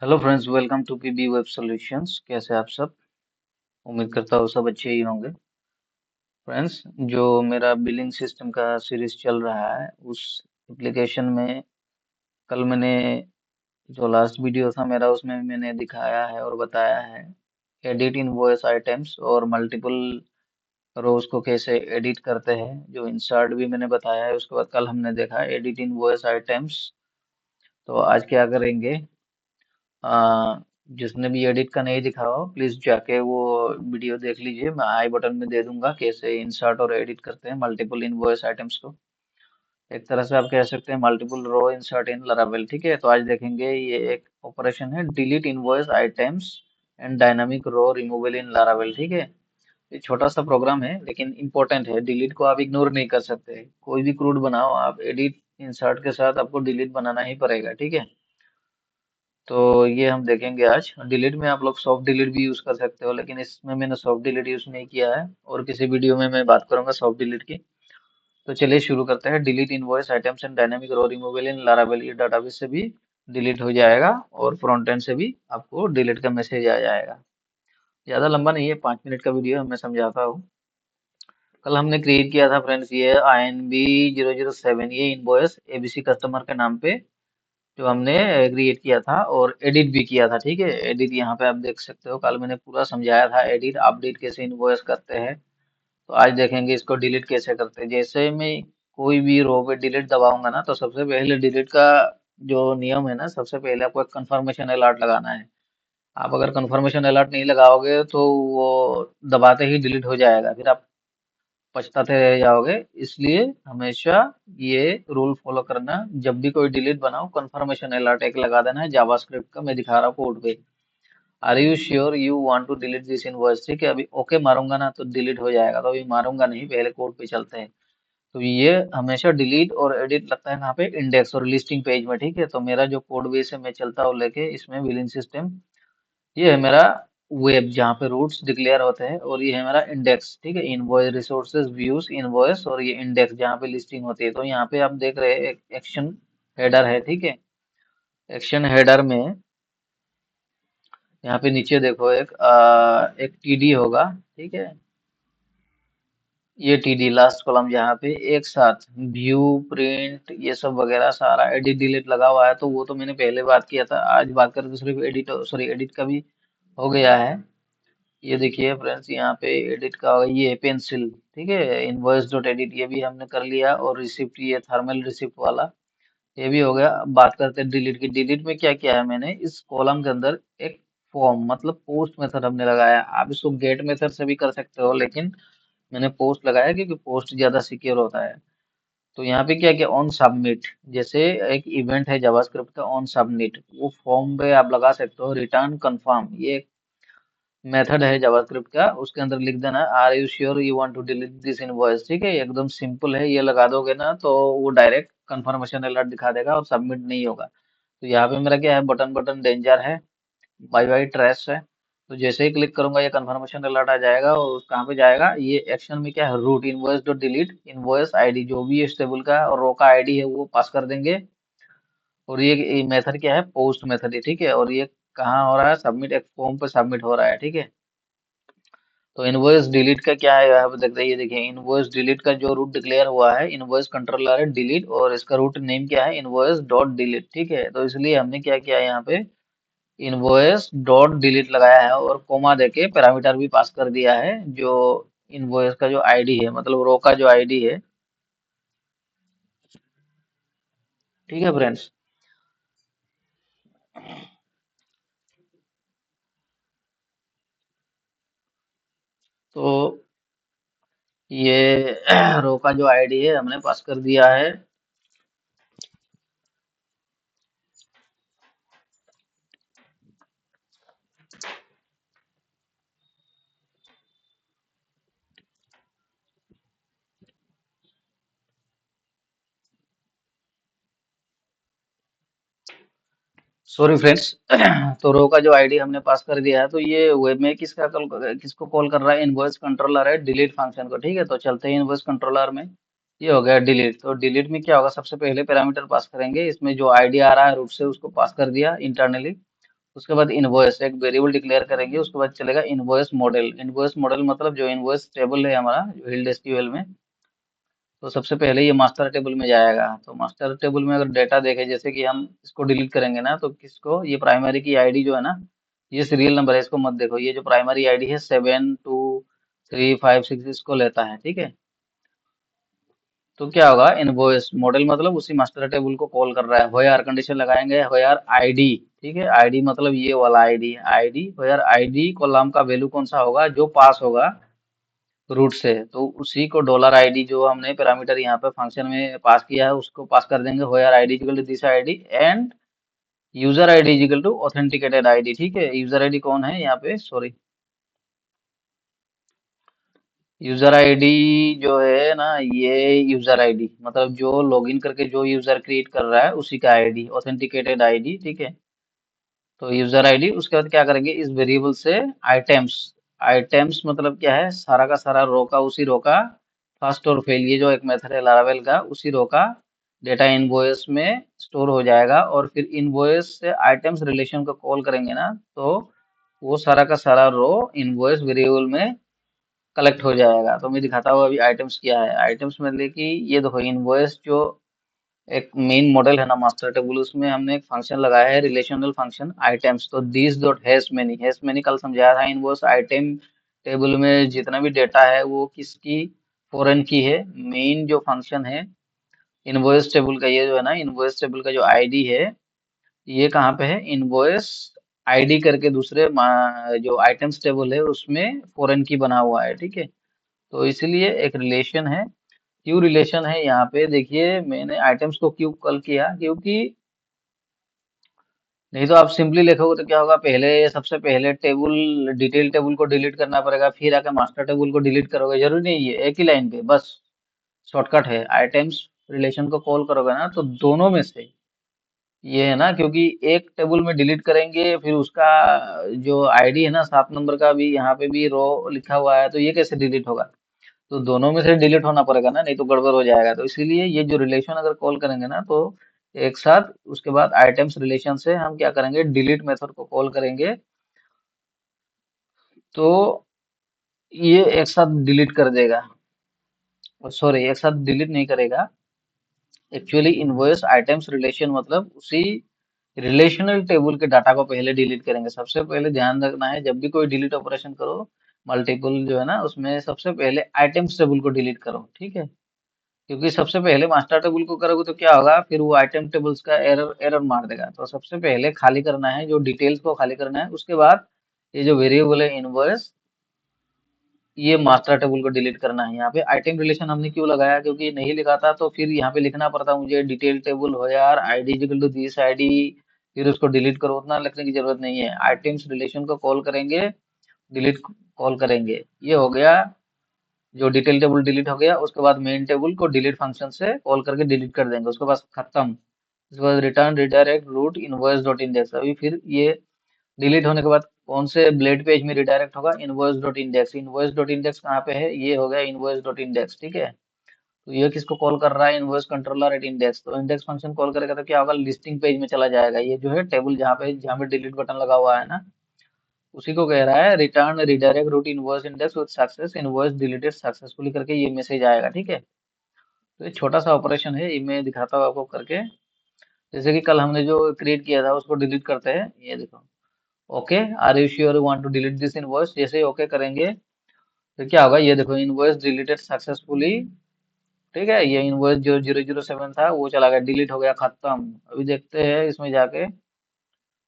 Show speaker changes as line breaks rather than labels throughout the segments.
Hello friends, welcome to PB web solutions. कैसे हैं आप सब? उम्मीद करता हूँ सब अच्छे ही होंगे। फ्रेंड्स, जो मेरा बिलिंग सिस्टम का सीरीज चल रहा है उस एप्लीकेशन में कल मैंने जो लास्ट वीडियो था मेरा उसमें मैंने दिखाया है और बताया है एडिट इनवॉइस आइटम्स और मल्टीपल रोज को कैसे एडिट करते हैं। जो इंसर्ट भी मैंने बताया है। उसके बाद कल हमने देखा एडिट इनवॉइस आइटम्स। तो आज क्या करेंगे? आ, जिसने भी एडिट का नहीं दिखा हो प्लीज जाके वो वीडियो देख लीजिए। मैं आई बटन में दे दूंगा कैसे इंसर्ट और एडिट करते हैं मल्टीपल इनवॉइस आइटम्स को। एक तरह से आप कह सकते हैं multiple row insert in Laravel. ठीक है, तो आज देखेंगे ये एक ऑपरेशन है delete invoice items and dynamic row removal in Laravel. ठीक है, ये छोटा सा प्रोग्राम है लेकिन इंपॉर्टेंट है। डिलीट को आप इग्नोर नहीं कर सकते। कोई भी क्रूड बनाओ आप, एडिट इंसर्ट के साथ आपको डिलीट बनाना ही पड़ेगा। ठीक है, तो ये हम देखेंगे आज। डिलीट में आप लोग सॉफ्ट डिलीट भी यूज कर सकते हो, लेकिन इसमें मैंने सॉफ्ट डिलीट यूज नहीं किया है और किसी वीडियो में मैं बात करूंगा सॉफ्ट डिलीट की। तो चलिए शुरू करते हैं। Delete invoice items and dynamic row removal in Laravel. ये डाटाबेस से भी डिलीट हो जाएगा और फ्रंट एंड से भी आपको डिलीट का मैसेज आ जाएगा। ज्यादा लंबा नहीं है, 5 मिनट का वीडियो है, मैं समझाता हूँ। कल हमने क्रिएट किया था फ्रेंड्स ये INB 007, ये इनवॉइस एबीसी कस्टमर के नाम पे जो हमने क्रिएट किया था और एडिट भी किया था। ठीक है, एडिट यहाँ पे आप देख सकते हो। कल मैंने पूरा समझाया था एडिट अपडेट कैसे इनवॉइस करते हैं। तो आज देखेंगे इसको डिलीट कैसे करते हैं। जैसे मैं कोई भी रो पे डिलीट दबाऊंगा ना, तो सबसे पहले डिलीट का जो नियम है ना, सबसे पहले आपको एक कंफर्मेशन अलर्ट लगाना है। आप अगर कंफर्मेशन अलर्ट नहीं लगाओगे तो वो दबाते ही डिलीट हो जाएगा, फिर आप पछताते रह जाओगे। इसलिए हमेशा ये रूल फॉलो करना। जब भी कोई डिलीट बनाओ कंफर्मेशन अलर्ट एक लगा देना है जावास्क्रिप्ट का। मैं दिखा रहा हूँ कोड पे। Are you sure you want to delete this invoice? ठीक है, अभी ओके मारूंगा ना तो डिलीट हो जाएगा, तो अभी मारूंगा नहीं, पहले कोड पे चलते हैं। तो ये हमेशा डिलीट और एडिट लगता है कहाँ पे? इंडेक्स और लिस्टिंग पेज में। ठीक है, तो मेरा जो कोड बेस है मैं चलता हूँ लेके इसमें बिलिंग सिस्टम। ये है मेरा वेब जहाँ पे रूट्स डिक्लेयर होते हैं, और ये है मेरा इंडेक्स। ठीक है, इनवॉइस रिसोर्सेज व्यूज इनवॉइस, और ये इंडेक्स जहाँ पे लिस्टिंग होती है। तो यहाँ पे आप देख रहे हैं एक एक्शन हेडर है। ठीक है, एक्शन हेडर में यहाँ पे नीचे देखो एक टीडी होगा। ठीक है, ये टीडी लास्ट कॉलम जहाँ पे एक साथ व्यू प्रिंट ये सब वगैरह सारा एडिट डिलीट लगा हुआ है। तो वो तो मैंने पहले बात किया था, आज बात करें तो सिर्फ एडिट सॉरी एडिट का भी हो गया है। ये देखिए फ्रेंड्स, यहाँ पे एडिट का होगा, ये पेंसिल। ठीक है, इनवॉइस डॉट एडिट ये भी हमने कर लिया, और रिसिप्ट ये थर्मल रिसिप्ट वाला ये भी हो गया। अब बात करते हैं डिलीट की। डिलीट में क्या किया है मैंने? इस कॉलम के अंदर एक फॉर्म मतलब पोस्ट मेथड हमने लगाया। आप इसको गेट मेथड से भी कर सकते हो, लेकिन मैंने पोस्ट लगाया क्योंकि पोस्ट ज्यादा सिक्योर होता है। तो यहाँ पे क्या किया? ऑन सबमिट, जैसे एक इवेंट है जावास्क्रिप्ट का ऑन सबमिट, वो फॉर्म पे आप लगा सकते हो रिटर्न कंफर्म। ये मेथड है जावास्क्रिप्ट का, उसके अंदर लिख देना are you sure you want to delete this invoice. ठीक है, एकदम सिंपल है। ये लगा दोगे ना तो वो डायरेक्ट कंफर्मेशन अलर्ट दिखा देगा और सबमिट नहीं होगा। तो यहाँ पे मेरा क्या है? बटन बटन डेंजर है, बाई बाई ट्रेस है। तो जैसे ही क्लिक करूंगा ये कंफर्मेशन अलर्ट आ जाएगा, और कहाँ पे जाएगा? ये एक्शन में क्या है? Route invoice dot delete invoice ID, जो भी इस टेबल का और रो का आईडी है वो पास कर देंगे। और ये मेथड क्या है? पोस्ट मेथड है। ठीक है, और ये कहाँ हो रहा है? सबमिट, एक फॉर्म पे सबमिट हो रहा है। ठीक है, तो इनवॉइस डिलीट का क्या है यहाँ पे देख रहे हैं? ये देखिए इनवॉइस डिलीट का जो रूट डिक्लेयर हुआ है, इनवॉइस कंट्रोलर है डिलीट, और इसका रूट नेम क्या है? Invoice dot delete. ठीक है, तो इसलिए हमने क्या किया यहाँ पे? इनवॉइस डॉट डिलीट लगाया है और कोमा देके पैरामीटर भी पास कर दिया है। जो इनवॉइस का जो आईडी है, मतलब रो का जो आईडी है। ठीक है फ्रेंड्स, तो ये रो का जो आईडी है हमने पास कर दिया है। सॉरी फ्रेंड्स तो रो का जो आईडी हमने पास कर दिया है। तो ये वेब में किसको कॉल कर रहा है? इनवॉइस कंट्रोलर है डिलीट फंक्शन को। ठीक है, तो चलते हैं इनवॉइस कंट्रोलर में। ये हो गया डिलीट। तो डिलीट में क्या होगा? सबसे पहले पैरामीटर पास करेंगे, इसमें जो आईडी आ रहा है रूट से उसको पास कर दिया इंटरनली। उसके बाद इनवॉइस एक वेरिएबल डिक्लेयर करेंगे, उसके बाद चलेगा इनवॉइस मॉडल। इनवॉइस मॉडल मतलब जो इनवॉइस टेबल है हमारा जो हिल्ड एसक्यूएल में, तो सबसे पहले ये मास्टर टेबल में जाएगा। तो मास्टर टेबल में अगर डेटा देखें, जैसे कि हम इसको डिलीट करेंगे ना, तो किसको, ये प्राइमरी की आईडी जो है ना, ये सीरियल नंबर है, इसको मत देखो। ये जो प्राइमरी आईडी है 72356 इसको लेता है, ठीक है। तो क्या होगा, इनवॉइस मॉडल मतलब उसी मास्टर टेबल को कॉल कर रहा है। व्हेयर कंडीशन लगाएंगे, व्हेयर आईडी, ठीक है। आईडी मतलब ये वाला ID, ID where ID column का वैल्यू कौन सा होगा, जो पास होगा रूट से, तो उसी को डॉलर आईडी जो हमने पैरामीटर यहाँ पे फंक्शन में पास किया है उसको पास कर देंगे। Where ID equal to this ID and user ID equal to authenticated ID, ठीक है। यूजर आईडी कौन है यहाँ पे, सॉरी, यूजर आईडी जो है ना, ये यूजर आईडी मतलब जो लॉगिन करके जो यूजर क्रिएट कर रहा है उसी का आईडी, ऑथेंटिकेटेड आईडी, ठीक है। तो यूजर आईडी, उसके बाद क्या करेंगे, इस वेरिएबल से आइटम्स, आइटम्स मतलब क्या है, सारा का सारा रो का, उसी रो का फर्स्ट और फेल, ये जो एक मेथड है लारावेल का, उसी रो का डेटा इनवॉइस में स्टोर हो जाएगा। और फिर इनवॉइस से आइटम्स रिलेशन को कॉल करेंगे ना, तो वो सारा का सारा रो इनवॉइस वेरिएबल में कलेक्ट हो जाएगा। तो मैं दिखाता हूँ अभी आइटम्स क्या है। आइटम्स मतलब कि ये देखो, इनवॉइस जो एक मेन मॉडल है ना मास्टर टेबल, उसमें हमने एक फंक्शन लगाया है, रिलेशनल फंक्शन आइटम्स। तो दिस डॉट हैश मैनी कल समझाया था। इनवॉइस आइटम टेबल में जितना भी डेटा है वो किसकी, फॉरेन की है। मेन जो फंक्शन है इनवॉइस टेबल का, ये जो है ना इनवॉइस टेबल का जो आईडी है, ये कहाँ पे है, इनवॉइस आईडी करके दूसरे जो आइटम्स टेबल है उसमें फॉरेन की बना हुआ है, ठीक है। तो इसलिए एक रिलेशन है। क्यों रिलेशन है यहाँ पे, देखिए मैंने आइटम्स को क्यों कॉल किया, क्योंकि नहीं तो आप सिंपली लिखोगे तो क्या होगा, पहले सबसे पहले टेबल, डिटेल टेबल को डिलीट करना पड़ेगा, फिर आके मास्टर टेबल को डिलीट करोगे, जरूरी नहीं है एक ही लाइन पे, बस शॉर्टकट है। आइटम्स रिलेशन को कॉल करोगे ना, तो दोनों में से ये है ना, क्योंकि एक टेबल में डिलीट करेंगे फिर उसका जो आईडी है ना 7 नंबर का भी यहाँ पे भी रो लिखा हुआ है, तो ये कैसे डिलीट होगा। तो दोनों में से डिलीट होना पड़ेगा ना, नहीं तो गड़बड़ हो जाएगा। तो इसीलिए ये जो रिलेशन अगर कॉल करेंगे ना, तो एक साथ उसके बाद आइटम्स रिलेशन से हम क्या करेंगे, डिलीट मेथड को कॉल करेंगे, तो ये एक साथ डिलीट कर देगा। सॉरी, एक साथ डिलीट नहीं करेगा, एक्चुअली इनवॉइस आइटम्स रिलेशन मतलब उसी रिलेशनल टेबल के डाटा को पहले डिलीट करेंगे। सबसे पहले ध्यान रखना है, जब भी कोई डिलीट ऑपरेशन करो मल्टीपल जो है ना, उसमें सबसे पहले आइटम्स टेबल को डिलीट करो, ठीक है। क्योंकि सबसे पहले मास्टर टेबल को करोगे तो क्या होगा, फिर वो आइटम टेबल्स का एरर एरर मार देगा। तो सबसे पहले खाली करना है, जो डिटेल्स को खाली करना है, उसके बाद ये जो वेरिएबल है इनवर्स, ये मास्टर टेबल को डिलीट करना है। यहाँ पे आइटम रिलेशन हमने क्यों लगाया, क्योंकि नहीं लिखा था तो फिर यहाँ पे लिखना पड़ता मुझे, डिटेल टेबल हो यार ID equal to this ID, फिर उसको डिलीट करो, उतना लिखने की जरूरत नहीं है। आइटम्स रिलेशन को कॉल करेंगे, डिलीट कॉल करेंगे, ये हो गया। जो डिटेल टेबल डिलीट हो गया, उसके बाद मेन टेबल को डिलीट फंक्शन से कॉल करके डिलीट कर देंगे, उसके बाद खत्म। उसके बाद return redirect route invoice dot index. अभी फिर ये डिलीट होने के बाद कौन से ब्लेड पेज में रिडायरेक्ट होगा, invoice dot index. Invoice dot index कहाँ पे है, ये हो गया इनवॉइस डॉट इंडेक्स, ठीक है। तो ये किसको कॉल कर रहा है, इनवॉइस कंट्रोलर एट इंडेक्स। तो इंडेक्स फंक्शन कॉल करेगा तो क्या होगा, लिस्टिंग पेज में चला जाएगा। ये जो है टेबल जहाँ पे डिलीट बटन लगा हुआ है ना, उसी को कह रहा है return redirect route invoice index with success, invoice deleted successfully करके ये मैसेज आएगा, ठीक है। तो ये छोटा सा ऑपरेशन है, ये मैं दिखाता हूँ आपको करके। जैसे कि कल हमने जो क्रिएट किया था उसको डिलीट करते हैं, ये देखो। Okay, are you sure you want to delete this invoice, जैसे ही ओके करेंगे तो क्या होगा, ये देखो इनवॉइस डिलीटेड सक्सेसफुली, ठीक है। ये इनवॉइस जो 007 था वो चला गया, डिलीट हो गया, खत्म। अभी देखते हैं इसमें जाके,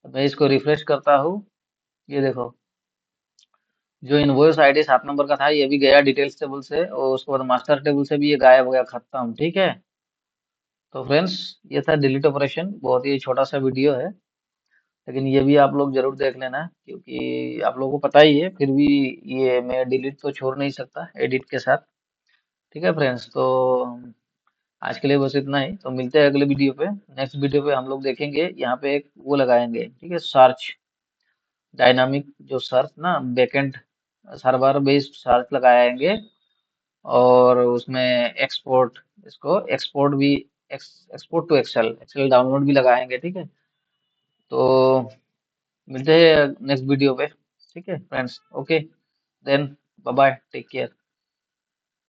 मैं इसको रिफ्रेश करता हूँ, ये देखो जो इनवॉइस आईडी 7 नंबर का था ये भी गया डिटेल्स टेबल से, और उसके बाद मास्टर टेबल से भी ये गायब हो गया, खत्म, ठीक है। तो फ्रेंड्स, ये था डिलीट ऑपरेशन, बहुत ही छोटा सा वीडियो है, लेकिन ये भी आप लोग जरूर देख लेना, क्योंकि आप लोगों को पता ही है, फिर भी ये मैं डिलीट तो छोड़ नहीं सकता एडिट के साथ, ठीक है फ्रेंड्स। तो आज के लिए बस इतना ही, तो मिलते हैं अगले वीडियो पे। नेक्स्ट वीडियो पे हम लोग देखेंगे, यहाँ पे एक वो लगाएंगे, ठीक है, सर्च, डायनामिक जो सर्च ना, बैकएंड सर्वर बेस्ड सर्च लगाएंगे। और उसमें एक्सपोर्ट, इसको एक्सपोर्ट भी, export to Excel, Excel download भी लगाएंगे, ठीक है। तो मिलते हैं नेक्स्ट वीडियो पे। ठीक है friends, okay then, bye bye, take care.